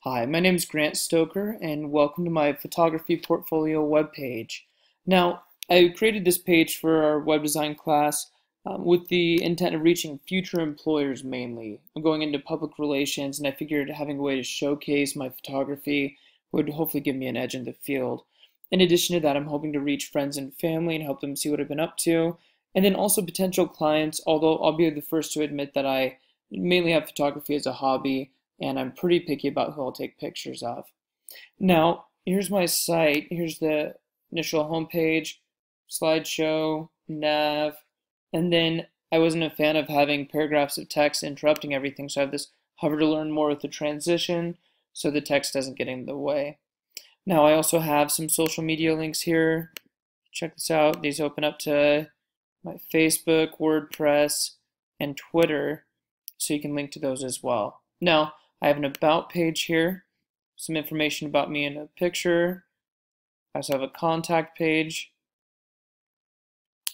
Hi, my name is Grant Stoker, and welcome to my photography portfolio webpage. Now, I created this page for our web design class with the intent of reaching future employers mainly. I'm going into public relations, and I figured having a way to showcase my photography would hopefully give me an edge in the field. In addition to that, I'm hoping to reach friends and family and help them see what I've been up to, and then also potential clients, although I'll be the first to admit that I mainly have photography as a hobby and I'm pretty picky about who I'll take pictures of. Now, here's my site. Here's the initial homepage, slideshow, nav, and then I wasn't a fan of having paragraphs of text interrupting everything, so I have this hover to learn more with the transition so the text doesn't get in the way. Now, I also have some social media links here. Check this out. These open up to my Facebook, WordPress, and Twitter, so you can link to those as well. Now, I have an about page here, some information about me in a picture. I also have a contact page.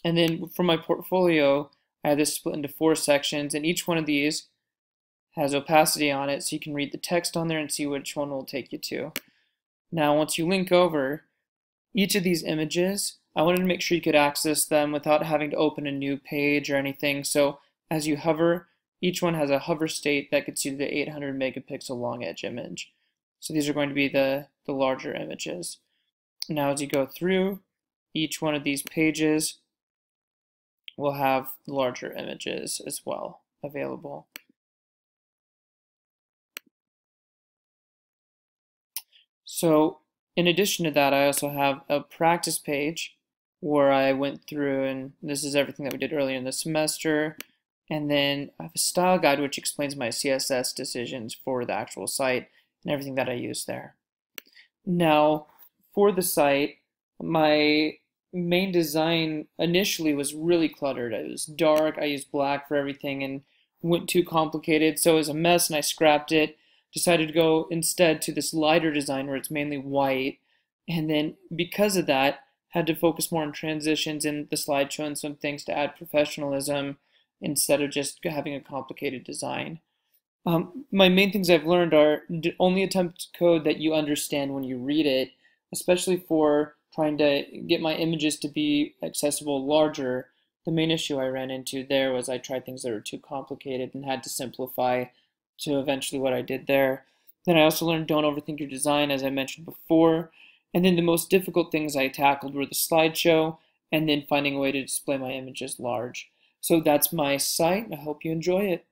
And then for my portfolio, I have this split into 4 sections, and each one of these has opacity on it, so you can read the text on there and see which one will take you to. Now, once you link over, each of these images, I wanted to make sure you could access them without having to open a new page or anything. So as you hover, each one has a hover state that gets you to the 800 megapixel long edge image. So these are going to be the larger images. Now as you go through, each one of these pages will have larger images as well available. So in addition to that, I also have a practice page where I went through, and this is everything that we did earlier in the semester. And then I have a style guide which explains my CSS decisions for the actual site and everything that I use there. Now, for the site, my main design initially was really cluttered. It was dark, I used black for everything and went too complicated, so it was a mess and I scrapped it. Decided to go instead to this lighter design where it's mainly white, and then because of that, had to focus more on transitions in the slideshow and some things to add professionalism instead of just having a complicated design. My main things I've learned are only attempt code that you understand when you read it, especially for trying to get my images to be accessible larger. The main issue I ran into there was I tried things that were too complicated and had to simplify to eventually what I did there. Then I also learned don't overthink your design, as I mentioned before. And then the most difficult things I tackled were the slideshow and then finding a way to display my images large. So that's my site. I hope you enjoy it.